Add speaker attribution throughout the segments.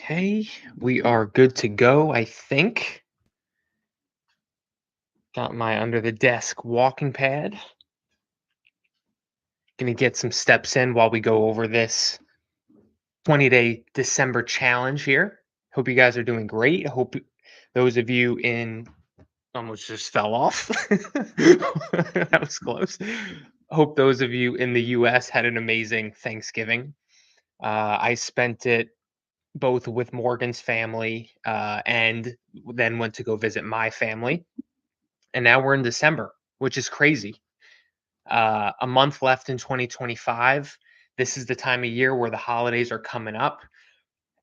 Speaker 1: Okay, we are good to go, I think. Got my under the desk walking pad. Gonna get some steps in while we go over this 20-day December challenge here. Hope you guys are doing great. Hope those of you in almost just fell off. That was close. Hope those of you in the US had an amazing Thanksgiving. I spent it both with Morgan's family and then went to go visit my family. And now we're in December, which is crazy. A month left in 2025. This is the time of year where the holidays are coming up.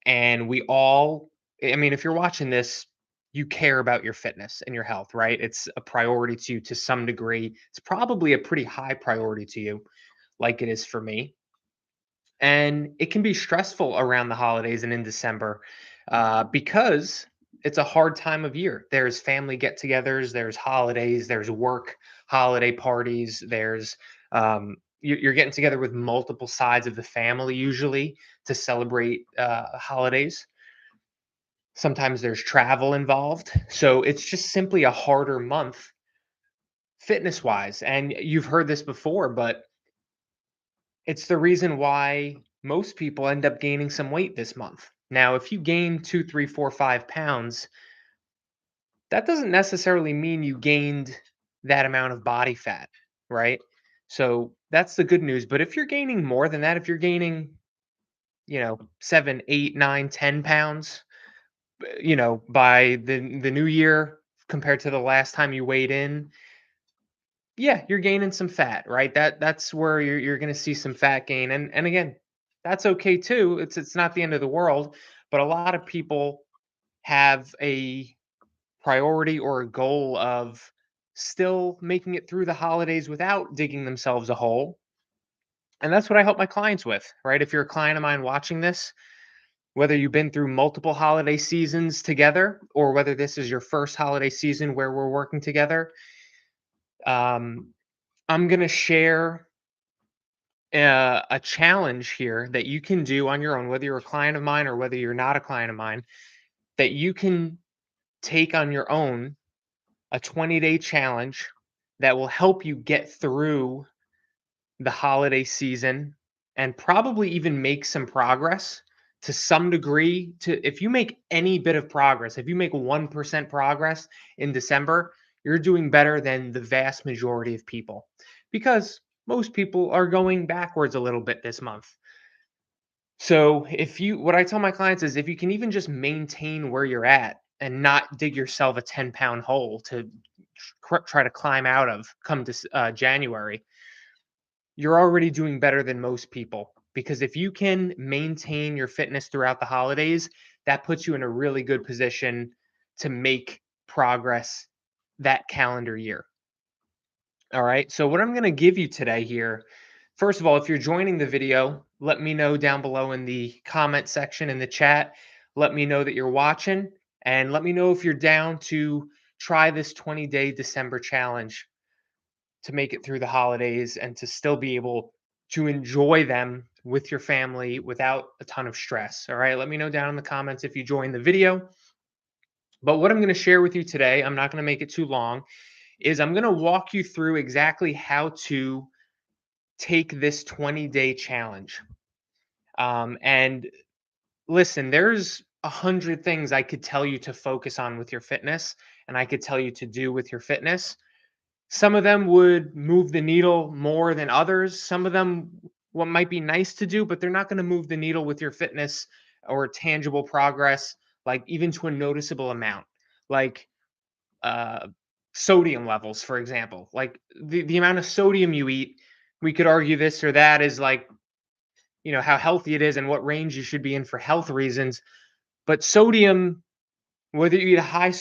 Speaker 1: And we all, I mean, if you're watching this, you care about your fitness and your health, right? It's a priority to you to some degree. It's probably a pretty high priority to you, like it is for me. And it can be stressful around the holidays and in December because it's a hard time of year. There's family get-togethers, there's holidays, there's work holiday parties, there's you're getting together with multiple sides of the family usually to celebrate holidays. Sometimes there's travel involved, so it's just simply a harder month fitness wise. And you've heard this before, but it's the reason why most people end up gaining some weight this month. Now, if you gain 2, 3, 4, 5 pounds, that doesn't necessarily mean you gained that amount of body fat, right? So that's the good news. But if you're gaining more than that, if you're gaining, 7, 8, 9, 10 pounds, by the new year compared to the last time you weighed in, yeah, you're gaining some fat, right? That's where you're going to see some fat gain, and again, that's okay too. It's not the end of the world, but a lot of people have a priority or a goal of still making it through the holidays without digging themselves a hole, and that's what I help my clients with, right? If you're a client of mine watching this, whether you've been through multiple holiday seasons together or whether this is your first holiday season where we're working together, um, I'm going to share a challenge here that you can do on your own, whether you're a client of mine or whether you're not a client of mine, that you can take on your own, a 20-day challenge that will help you get through the holiday season and probably even make some progress to some degree. To If you make any bit of progress, if you make 1% progress in December, you're doing better than the vast majority of people, because most people are going backwards a little bit this month. So what I tell my clients is, if you can even just maintain where you're at and not dig yourself a 10-pound hole to try to climb out of come to January, you're already doing better than most people. Because if you can maintain your fitness throughout the holidays, that puts you in a really good position to make progress that calendar year. All right. So, what I'm going to give you today here, first of all, if you're joining the video, let me know down below in the comment section in the chat. Let me know that you're watching, and let me know if you're down to try this 20-day December challenge to make it through the holidays and to still be able to enjoy them with your family without a ton of stress. All right. Let me know down in the comments if you joined the video. But what I'm going to share with you today, I'm not going to make it too long, is I'm going to walk you through exactly how to take this 20-day challenge. And listen, there's 100 things I could tell you to focus on with your fitness, and I could tell you to do with your fitness. Some of them would move the needle more than others. Some of them, what might be nice to do, but they're not going to move the needle with your fitness or tangible progress, like even to a noticeable amount, like uh, sodium levels, for example. Like the amount of sodium you eat, we could argue this or that is like, how healthy it is and what range you should be in for health reasons. But sodium, whether you eat a higher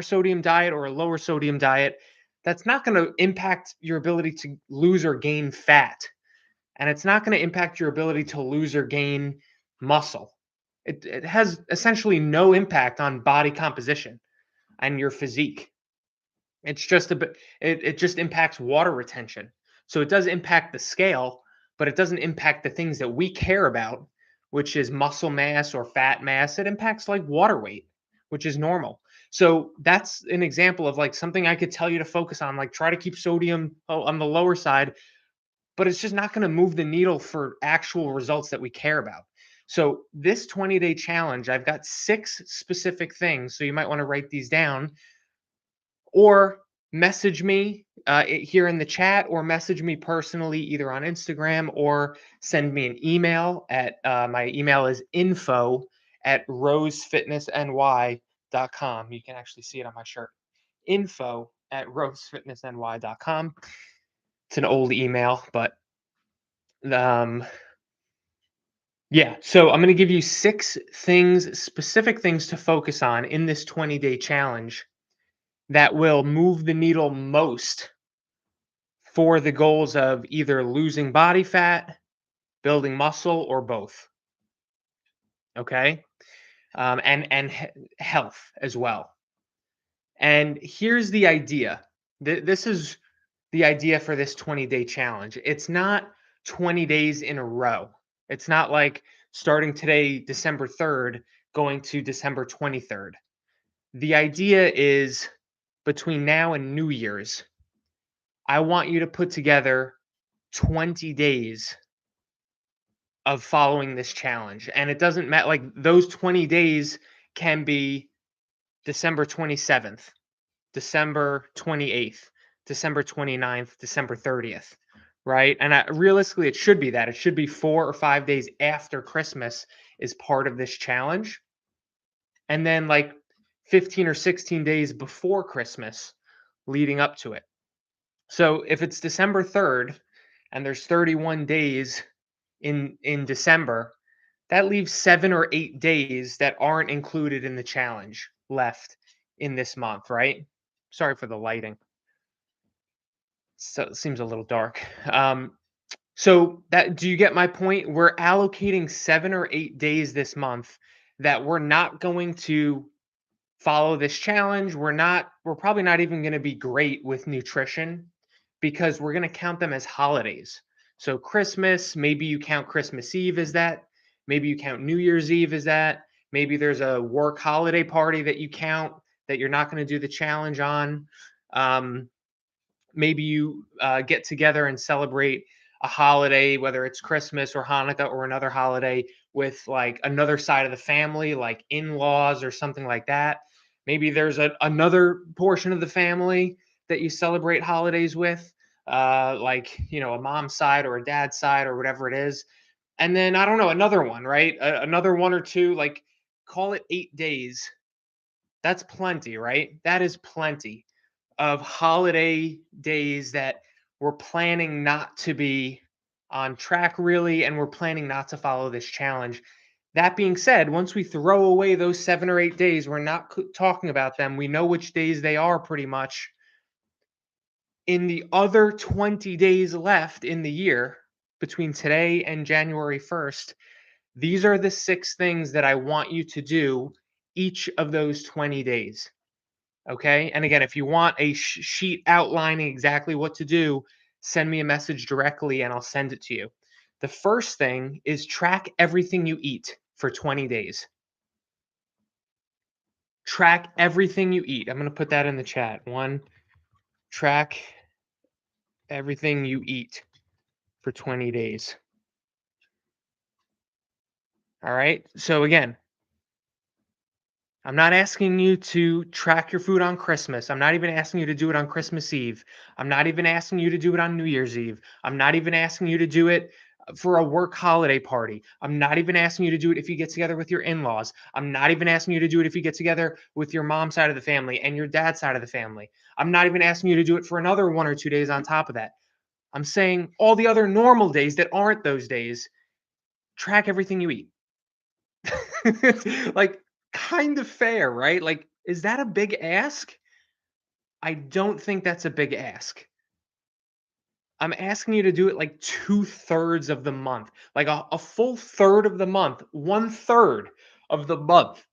Speaker 1: sodium diet or a lower sodium diet, that's not going to impact your ability to lose or gain fat. And it's not going to impact your ability to lose or gain muscle. It has essentially no impact on body composition and your physique. It's just a bit, it just impacts water retention. So it does impact the scale, but it doesn't impact the things that we care about, which is muscle mass or fat mass. It impacts like water weight, which is normal. So that's an example of like something I could tell you to focus on, like try to keep sodium on the lower side, but it's just not going to move the needle for actual results that we care about. So this 20-day challenge, I've got 6 specific things. So you might want to write these down or message me here in the chat, or message me personally either on Instagram, or send me an email at my email is info@rosefitnessny.com. You can actually see it on my shirt. Info@rosefitnessny.com. It's an old email, but um, yeah. So I'm going to give you 6 specific things to focus on in this 20-day challenge that will move the needle most for the goals of either losing body fat, building muscle, or both. Okay, and health as well. And here's the idea. This is the idea for this 20-day challenge. It's not 20 days in a row. It's not like starting today, December 3rd, going to December 23rd. The idea is between now and New Year's, I want you to put together 20 days of following this challenge. And it doesn't matter, like those 20 days can be December 27th, December 28th, December 29th, December 30th, right? And realistically, it should be that. It should be 4 or 5 days after Christmas is part of this challenge. And then like 15 or 16 days before Christmas leading up to it. So if it's December 3rd and there's 31 days in December, that leaves 7 or 8 days that aren't included in the challenge left in this month, right? Sorry for the lighting. So it seems a little dark. So that, do you get my point? We're allocating 7 or 8 days this month that we're not going to follow this challenge. We're probably not even going to be great with nutrition because we're going to count them as holidays. So Christmas, maybe you count Christmas Eve as that. Maybe you count New Year's Eve as that. Maybe there's a work holiday party that you count that you're not going to do the challenge on. Maybe you get together and celebrate a holiday, whether it's Christmas or Hanukkah or another holiday, with like another side of the family, like in-laws or something like that. Maybe there's another portion of the family that you celebrate holidays with, like, a mom's side or a dad's side or whatever it is. And then, I don't know, another one, right? Another one or two, like call it 8 days. That's plenty, right? That is plenty of holiday days that we're planning not to be on track really, and we're planning not to follow this challenge. That being said, once we throw away those 7 or 8 days, we're not talking about them. We know which days they are pretty much. In the other 20 days left in the year between today and January 1st, these are the 6 things that I want you to do each of those 20 days. Okay. And again, if you want a sheet outlining exactly what to do, send me a message directly and I'll send it to you. The first thing is track everything you eat for 20 days. Track everything you eat. I'm going to put that in the chat. Track everything you eat for 20 days. All right. So again, I'm not asking you to track your food on Christmas. I'm not even asking you to do it on Christmas Eve. I'm not even asking you to do it on New Year's Eve. I'm not even asking you to do it for a work holiday party. I'm not even asking you to do it if you get together with your in-laws. I'm not even asking you to do it if you get together with your mom's side of the family and your dad's side of the family. I'm not even asking you to do it for another 1 or 2 days on top of that. I'm saying all the other normal days that aren't those days, track everything you eat. Like, kind of fair, right? Like, is that a big ask? I don't think that's a big ask. I'm asking you to do it like 2/3 of the month, like a full third of the month, 1/3 of the month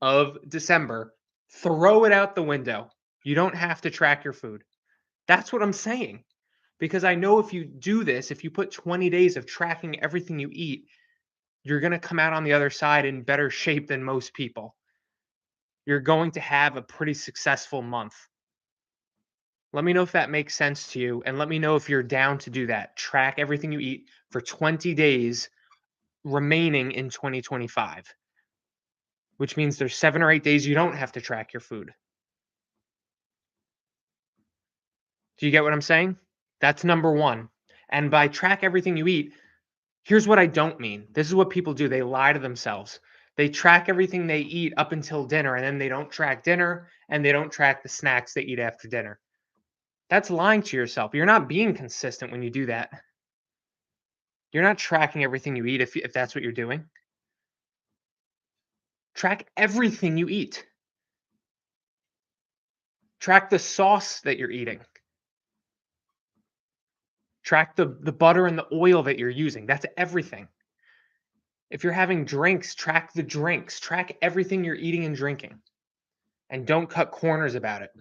Speaker 1: of December. Throw it out the window. You don't have to track your food. That's what I'm saying. Because I know if you do this, if you put 20 days of tracking everything you eat, you're going to come out on the other side in better shape than most people. You're going to have a pretty successful month. Let me know if that makes sense to you, and let me know if you're down to do that. Track everything you eat for 20 days remaining in 2025, which means there's 7 or 8 days you don't have to track your food. Do you get what I'm saying? That's number 1. And by track everything you eat, here's what I don't mean. This is what people do. They lie to themselves. They track everything they eat up until dinner, and then they don't track dinner, and they don't track the snacks they eat after dinner. That's lying to yourself. You're not being consistent when you do that. You're not tracking everything you eat if that's what you're doing. Track everything you eat. Track the sauce that you're eating. Track the butter and the oil that you're using. That's everything. If you're having drinks, track the drinks. Track everything you're eating and drinking. And don't cut corners about it.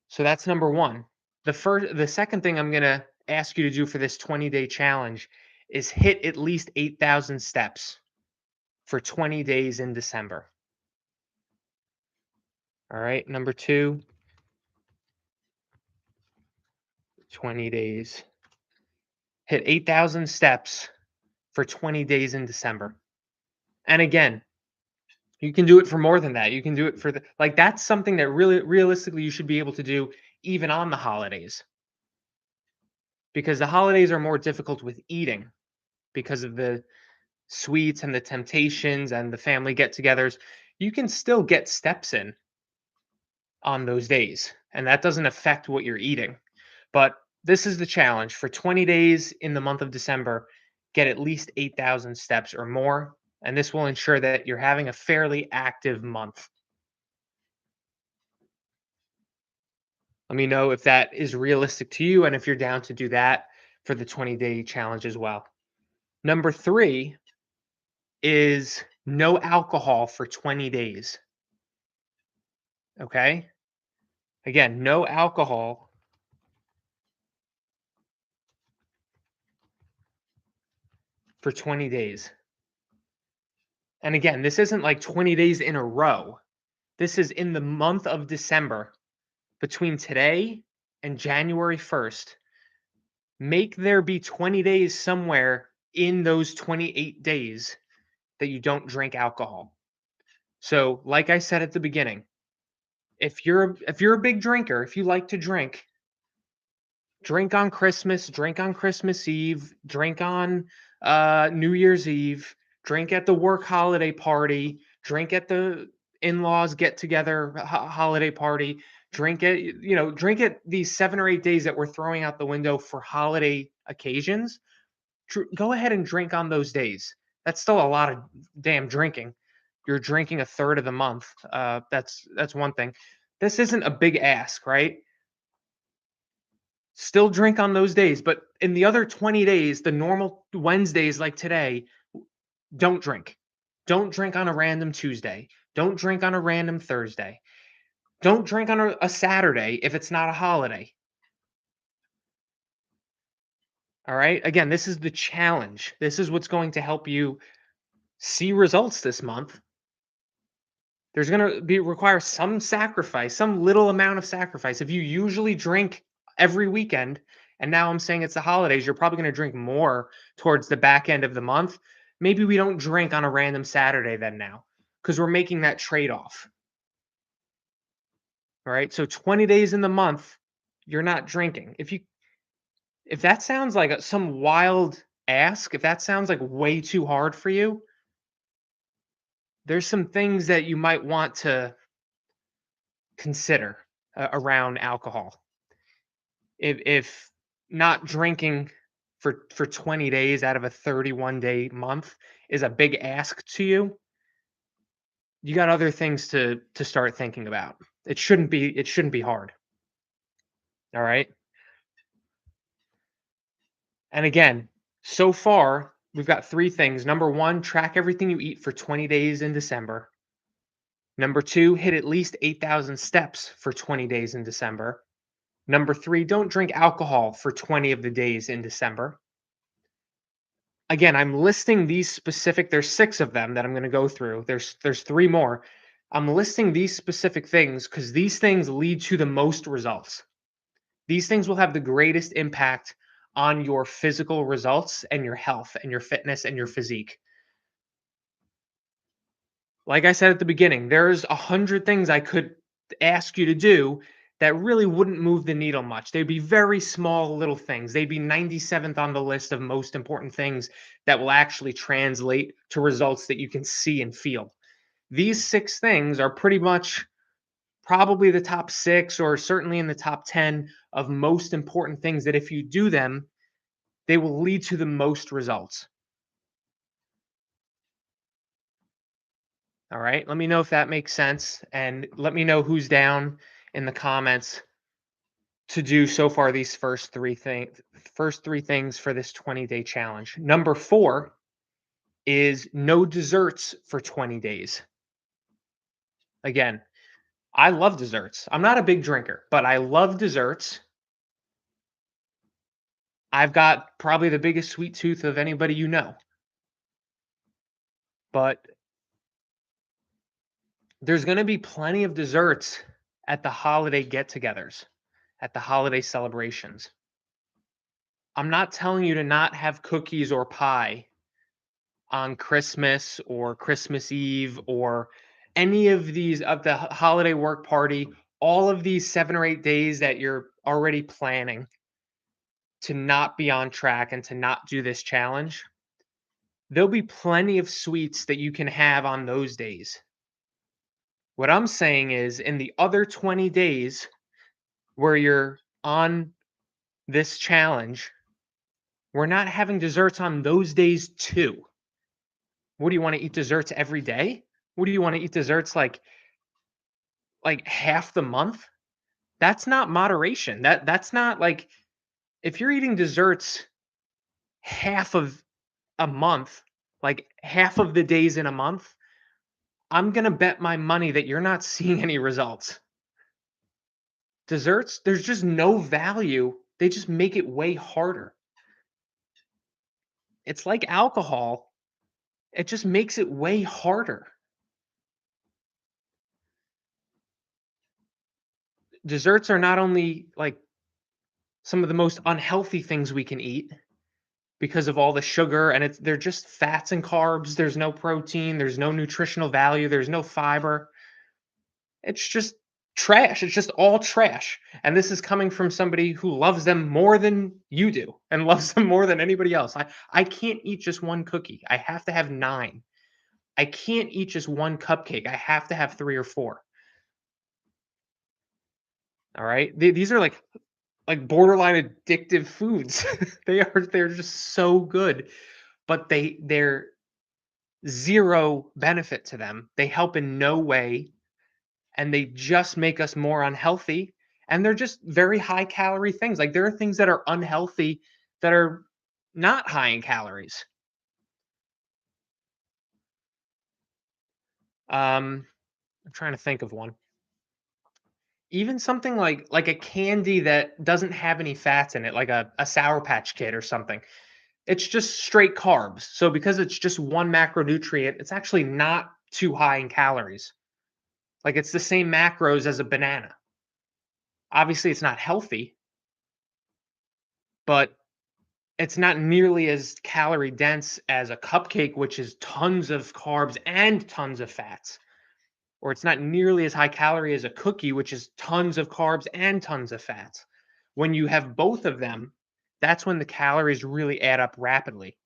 Speaker 1: So that's number 1. The second thing I'm going to ask you to do for this 20-day challenge is hit at least 8,000 steps for 20 days in December. All right, number 2, 20 days. Hit 8,000 steps for 20 days in December. And again, you can do it for more than that. You can do it for that's something that really realistically you should be able to do even on the holidays. Because the holidays are more difficult with eating because of the sweets and the temptations and the family get-togethers. You can still get steps in on those days, and that doesn't affect what you're eating. But this is the challenge. For 20 days in the month of December, get at least 8,000 steps or more, and this will ensure that you're having a fairly active month. Let me know if that is realistic to you and if you're down to do that for the 20-day challenge as well. Number 3 is no alcohol for 20 days. Okay? Again, no alcohol for 20 days. And again, this isn't like 20 days in a row. This is in the month of December between today and January 1st. Make there be 20 days somewhere in those 28 days that you don't drink alcohol. So, like I said at the beginning, if you're a big drinker, if you like to drink, drink on Christmas, drink on Christmas Eve, drink on New Year's Eve, drink at the work holiday party, drink at the in-laws get together holiday party, drink at these 7 or 8 days that we're throwing out the window for holiday occasions. Go ahead and drink on those days. That's still a lot of damn drinking. You're drinking a third of the month. That's one thing. This isn't a big ask, right? Still drink on those days, but in the other 20 days, the normal Wednesdays like today, don't drink. Don't drink on a random Tuesday. Don't drink on a random Thursday. Don't drink on a Saturday if it's not a holiday. All right? Again, this is the challenge. This is what's going to help you see results this month. There's going to be require some sacrifice, some little amount of sacrifice. If you usually drink every weekend, and now I'm saying it's the holidays, you're probably going to drink more towards the back end of the month. Maybe we don't drink on a random Saturday then now, because we're making that trade-off. All right. So 20 days in the month, you're not drinking. If that sounds like some wild ask, if that sounds like way too hard for you, there's some things that you might want to consider around alcohol. If not drinking for 20 days out of a 31-day month is a big ask to you, you got other things to start thinking about. It shouldn't be hard. All right? And again, so far, we've got 3 things. Number 1, track everything you eat for 20 days in December. Number 2, hit at least 8,000 steps for 20 days in December. Number 3, don't drink alcohol for 20 of the days in December. Again, I'm listing these specific there's 6 of them that I'm gonna go through. There's 3 more. I'm listing these specific things because these things lead to the most results. These things will have the greatest impact on your physical results and your health and your fitness and your physique. Like I said at the beginning, there's 100 things I could ask you to do that really wouldn't move the needle much. They'd be very small little things. They'd be 97th on the list of most important things that will actually translate to results that you can see and feel. These 6 things are pretty much probably the top 6 or certainly in the top 10 of most important things that if you do them, they will lead to the most results. All right. Let me know if that makes sense. And let me know who's down in the comments to do so far these first three things for this 20-day challenge. Number 4 is no desserts for 20 days. Again, I love desserts. I'm not a big drinker, but I love desserts. I've got probably the biggest sweet tooth of anybody you know. But there's going to be plenty of desserts at the holiday get-togethers, at the holiday celebrations. I'm not telling you to not have cookies or pie on Christmas or Christmas Eve or any of these of the holiday work party, all of these 7 or 8 days that you're already planning to not be on track and to not do this challenge. There'll be plenty of sweets that you can have on those days. What I'm saying is in the other 20 days where you're on this challenge, we're not having desserts on those days too. What do you want to eat desserts every day? What do you want to eat desserts like half the month? That's not moderation. That's not like if you're eating desserts half of a month, like half of the days in a month, I'm going to bet my money that you're not seeing any results. Desserts, there's just no value. They just make it way harder. It's like alcohol. It just makes it way harder. Desserts are not only like some of the most unhealthy things we can eat because of all the sugar and they're just fats and carbs. There's no protein, there's no nutritional value, there's no fiber. It's just trash. It's just all trash. And this is coming from somebody who loves them more than you do and loves them more than anybody else. I can't eat just one cookie. I have to have 9. I can't eat just one cupcake. I have to have 3 or 4. All right? These are like borderline addictive foods. They're just so good, but they're zero benefit to them. They help in no way and they just make us more unhealthy and they're just very high calorie things. Like there are things that are unhealthy that are not high in calories. I'm trying to think of one. Even something like a candy that doesn't have any fats in it, like a Sour Patch Kid or something. It's just straight carbs. So because it's just one macronutrient, it's actually not too high in calories. Like it's the same macros as a banana. Obviously, it's not healthy, but it's not nearly as calorie dense as a cupcake, which is tons of carbs and tons of fats. Or it's not nearly as high calorie as a cookie, which is tons of carbs and tons of fats. When you have both of them, that's when the calories really add up rapidly.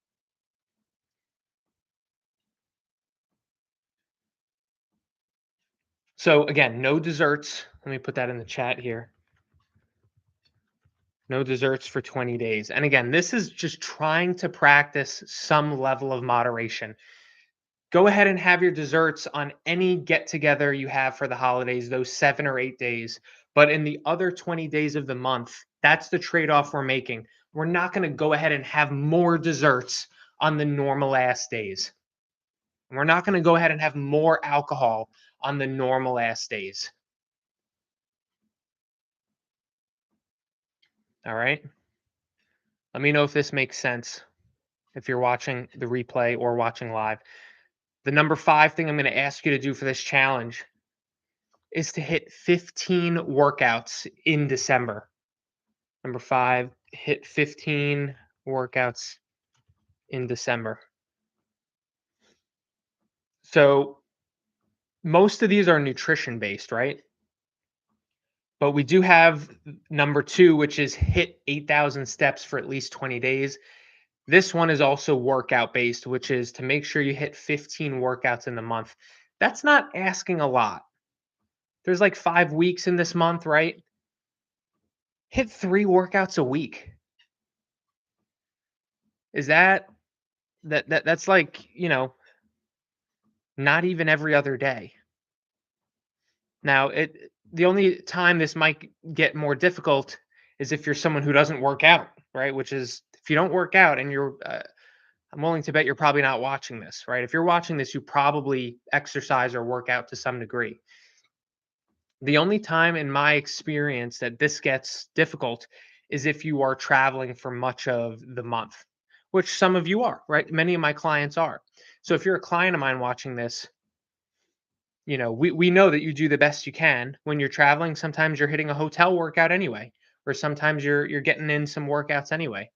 Speaker 1: So again, no desserts. Let me put that in the chat here. No desserts for 20 days. And again, this is just trying to practice some level of moderation. Go ahead and have your desserts on any get together you have for the holidays, those 7 or 8 days. But in the other 20 days of the month, that's the trade off we're making. We're not going to go ahead and have more desserts on the normal ass days. We're not going to go ahead and have more alcohol on the normal ass days. All right. Let me know if this makes sense. if you're watching the replay or watching live. The number 5 thing I'm going to ask you to do for this challenge is to hit 15 workouts in December. Number 5, hit 15 workouts in December. So most of these are nutrition based, right? But we do have number 2, which is hit 8,000 steps for at least 20 days. This one is also workout based, which is to make sure you hit 15 workouts in the month. That's not asking a lot. There's like 5 weeks in this month, right? Hit 3 workouts a week. Is that's like, not even every other day. Now, the only time this might get more difficult is if you're someone who doesn't work out, right? Which is if you don't work out and I'm willing to bet you're probably not watching this, right? If you're watching this, you probably exercise or work out to some degree. The only time in my experience that this gets difficult is if you are traveling for much of the month, which some of you are, right? Many of my clients are. So if you're a client of mine watching this, we know that you do the best you can when you're traveling. Sometimes you're hitting a hotel workout anyway, or sometimes you're getting in some workouts anyway.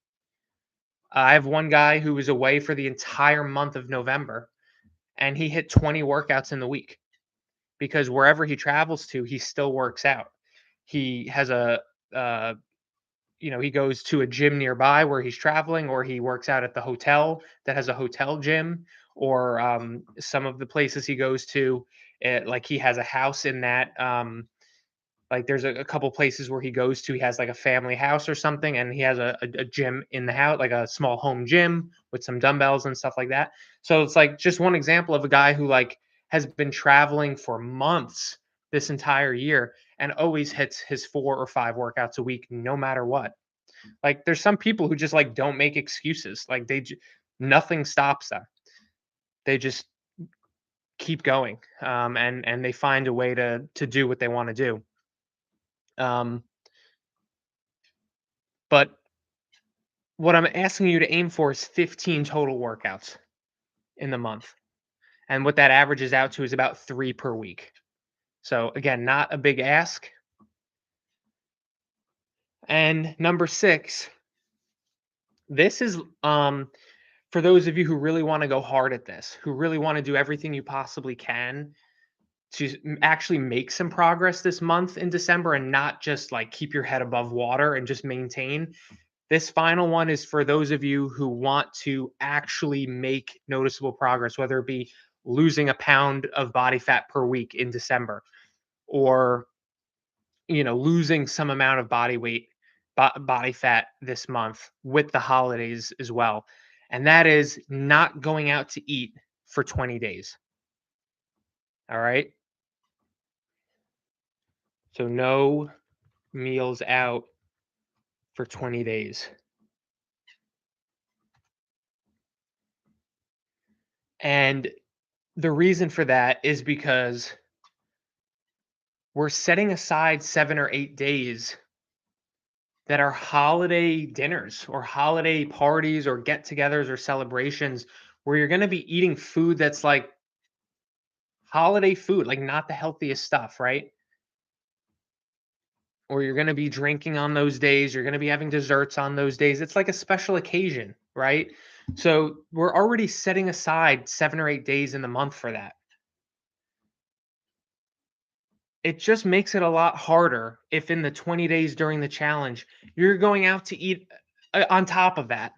Speaker 1: I have one guy who was away for the entire month of November, and he hit 20 workouts in the week because wherever he travels to, he still works out. He has uh, he goes to a gym nearby where he's traveling, or he works out at the hotel that has a hotel gym, or some of the places he goes to, like he has a house in that. Like there's a couple places where he goes to. He has like a family house or something, and he has a gym in the house, like a small home gym with some dumbbells and stuff like that. So it's like just one example of a guy who like has been traveling for months this entire year and always hits his 4 or 5 workouts a week, no matter what. Like there's some people who just like don't make excuses. Like nothing stops them. They just keep going, and they find a way to do what they want to do. Um, but what I'm asking you to aim for is 15 total workouts in the month. And what that averages out to is about 3 per week. So again, not a big ask. And number 6, this is for those of you who really want to go hard at this, who really want to do everything you possibly can to actually make some progress this month in December and not just like keep your head above water and just maintain. This final one is for those of you who want to actually make noticeable progress, whether it be losing a pound of body fat per week in December, or losing some amount of body weight, body fat this month with the holidays as well. And that is not going out to eat for 20 days. All right? So no meals out for 20 days. And the reason for that is because we're setting aside 7 or 8 days that are holiday dinners or holiday parties or get togethers or celebrations where you're going to be eating food that's like holiday food, like not the healthiest stuff, right? Or you're going to be drinking on those days, you're going to be having desserts on those days. It's like a special occasion, right? So we're already setting aside 7 or 8 days in the month for that. It just makes it a lot harder if in the 20 days during the challenge, you're going out to eat on top of that.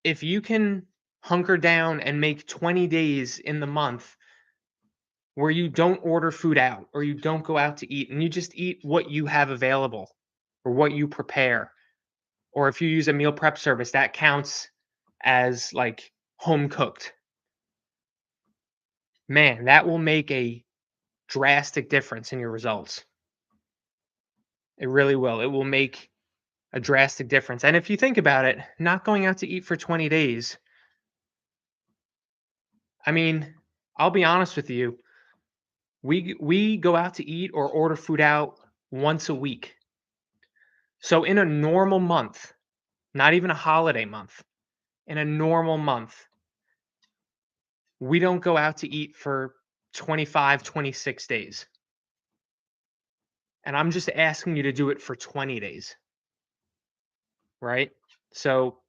Speaker 1: If you can hunker down and make 20 days in the month where you don't order food out or you don't go out to eat and you just eat what you have available or what you prepare, or if you use a meal prep service, that counts as like home cooked. Man, that will make a drastic difference in your results. It really will. It will make a drastic difference. And if you think about it, not going out to eat for 20 days, I mean, I'll be honest with you, we go out to eat or order food out once a week. So in a normal month, not even a holiday month, In a normal month, we don't go out to eat for 25, 26 days. And I'm just asking you to do it for 20 days, right? So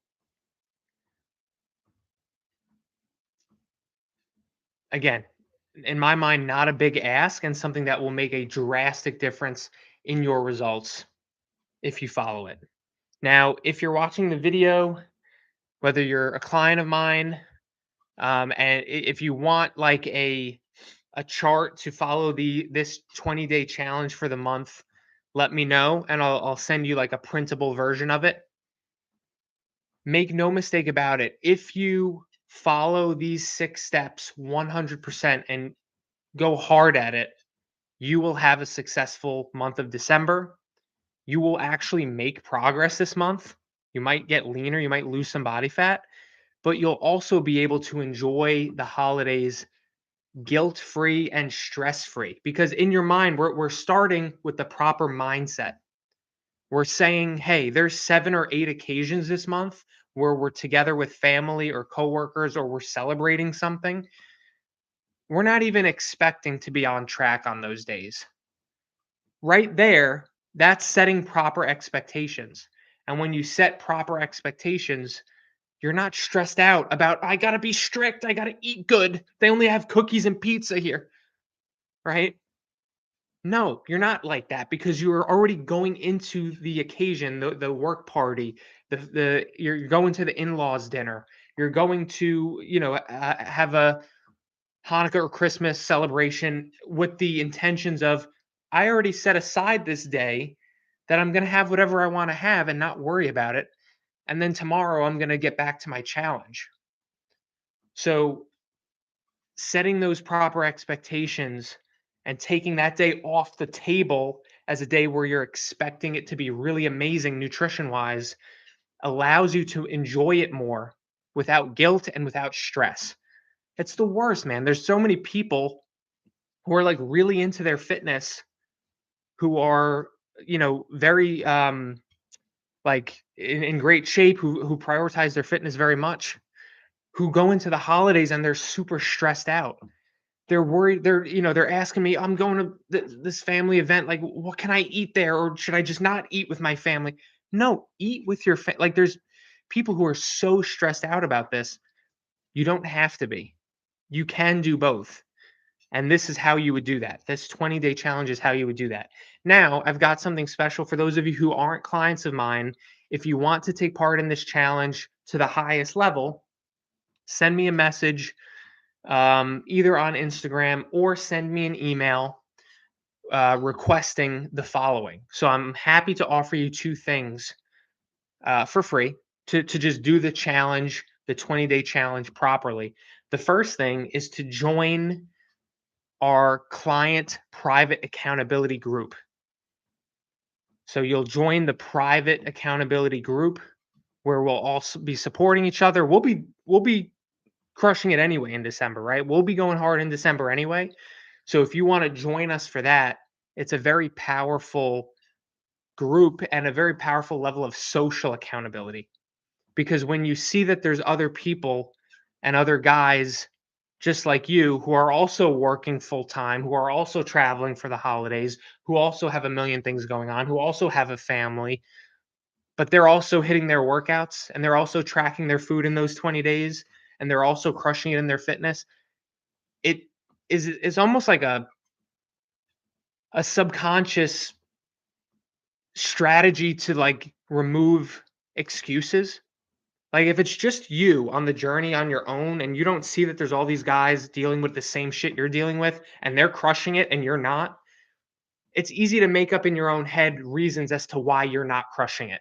Speaker 1: again, in my mind, not a big ask and something that will make a drastic difference in your results if you follow it. Now, if you're watching the video, whether you're a client of mine, and if you want like a chart to follow this 20-day challenge for the month, let me know and I'll send you like a printable version of it. Make no mistake about it. If you follow these 6 steps 100% and go hard at it, you will have a successful month of December. You will actually make progress this month. You might get leaner, you might lose some body fat, but you'll also be able to enjoy the holidays guilt-free and stress-free because in your mind we're starting with the proper mindset. We're saying, "Hey, there's 7 or 8 occasions this month where we're together with family or coworkers or we're celebrating something." We're not even expecting to be on track on those days. Right there, that's setting proper expectations. And when you set proper expectations, you're not stressed out about, I gotta be strict, I gotta eat good. They only have cookies and pizza here, right? No, you're not like that because you are already going into the occasion, the work party, the you're going to the in-laws dinner. You're going to, have a Hanukkah or Christmas celebration with the intentions of, I already set aside this day that I'm going to have whatever I want to have and not worry about it. And then tomorrow I'm going to get back to my challenge. So setting those proper expectations and taking that day off the table as a day where you're expecting it to be really amazing nutrition wise allows you to enjoy it more without guilt and without stress. It's the worst, man. There's so many people who are like really into their fitness who are, very like in great shape, who prioritize their fitness very much, who go into the holidays and they're super stressed out. They're worried. They're asking me, I'm going to this family event. Like, what can I eat there? Or should I just not eat with my family? No, eat with your like, there's people who are so stressed out about this. You don't have to be. You can do both. And this is how you would do that. This 20-day challenge is how you would do that. Now, I've got something special for those of you who aren't clients of mine. If you want to take part in this challenge to the highest level, send me a message either on Instagram or send me an email requesting the following. So I'm happy to offer you 2 things for free to just do the challenge, the 20-day challenge properly. The first thing is to join our client private accountability group. So you'll join the private accountability group where we'll also be supporting each other. We'll be crushing it anyway in December, right? We'll be going hard in December anyway. So if you want to join us for that, it's a very powerful group and a very powerful level of social accountability. Because when you see that there's other people and other guys just like you who are also working full time, who are also traveling for the holidays, who also have a million things going on, who also have a family, but they're also hitting their workouts and they're also tracking their food in those 20 days and they're also crushing it in their fitness. It is almost like a subconscious strategy to like remove excuses. Like if it's just you on the journey on your own and you don't see that there's all these guys dealing with the same shit you're dealing with and they're crushing it and you're not, it's easy to make up in your own head reasons as to why you're not crushing it.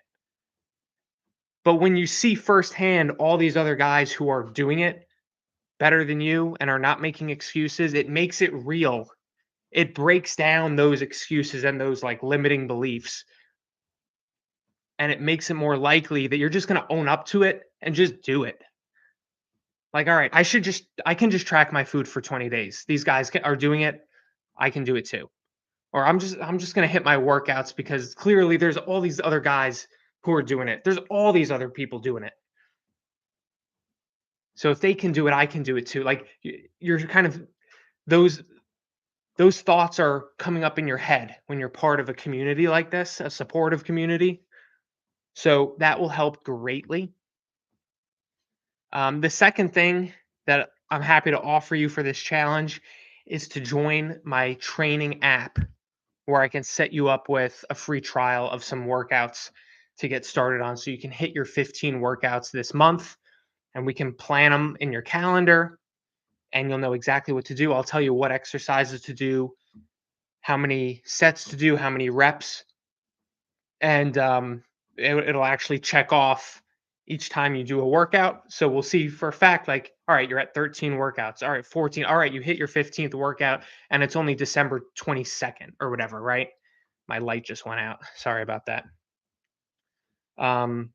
Speaker 1: But when you see firsthand all these other guys who are doing it better than you and are not making excuses, it makes it real. It breaks down those excuses and those like limiting beliefs. And it makes it more likely that you're just going to own up to it and just do it. Like, all right, I can just track my food for 20 days. These guys are doing it. I can do it too. Or I'm just going to hit my workouts because clearly there's all these other guys who are doing it. There's all these other people doing it. So if they can do it, I can do it too. Like you're kind of those those thoughts are coming up in your head when you're part of a community like this, a supportive community. So that will help greatly. The second thing that I'm happy to offer you for this challenge is to join my training app where I can set you up with a free trial of some workouts to get started on so you can hit your 15 workouts this month and we can plan them in your calendar and you'll know exactly what to do. I'll tell you what exercises to do, how many sets to do, how many reps, and it'll actually check off each time you do a workout. So we'll see for a fact, like, all right, you're at 13 workouts. All right, 14. All right, you hit your 15th workout, and it's only December 22nd or whatever, right? My light just went out. Sorry about that. Um,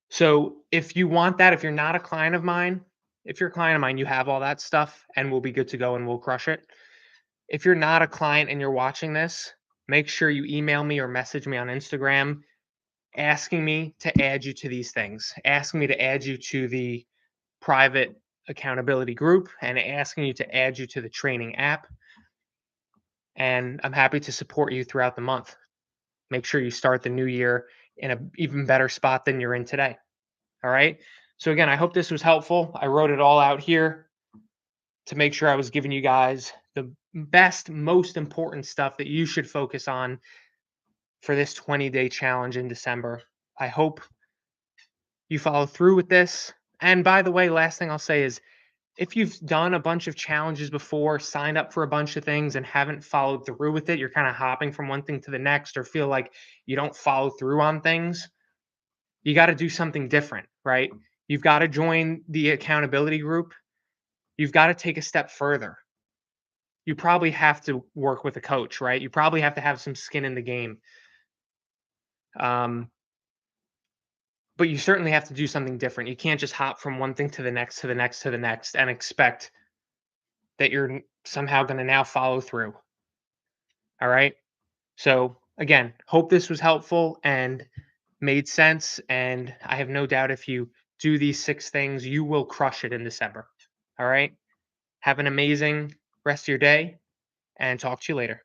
Speaker 1: so if you want that, if you're not a client of mine, if you're a client of mine, you have all that stuff, and we'll be good to go, and we'll crush it. If you're not a client and you're watching this, make sure you email me or message me on Instagram asking me to add you to these things, asking me to add you to the private accountability group, and asking you to add you to the training app. And I'm happy to support you throughout the month. Make sure you start the new year in an even better spot than you're in today. All right. So, again, I hope this was helpful. I wrote it all out here to make sure I was giving you guys the best, most important stuff that you should focus on for this 20-day challenge in December. I hope you follow through with this. And by the way, last thing I'll say is if you've done a bunch of challenges before, signed up for a bunch of things and haven't followed through with it, you're kind of hopping from one thing to the next or feel like you don't follow through on things, you got to do something different, right? You've got to join the accountability group. You've got to take a step further. You probably have to work with a coach, right? You probably have to have some skin in the game. Um, but you certainly have to do something different. You can't just hop from one thing to the next, to the next, to the next, and expect that you're somehow going to now follow through. All right. So, again, hope this was helpful and made sense. And I have no doubt if you do these 6 things, you will crush it in December. All right. Have an amazing rest of your day and talk to you later.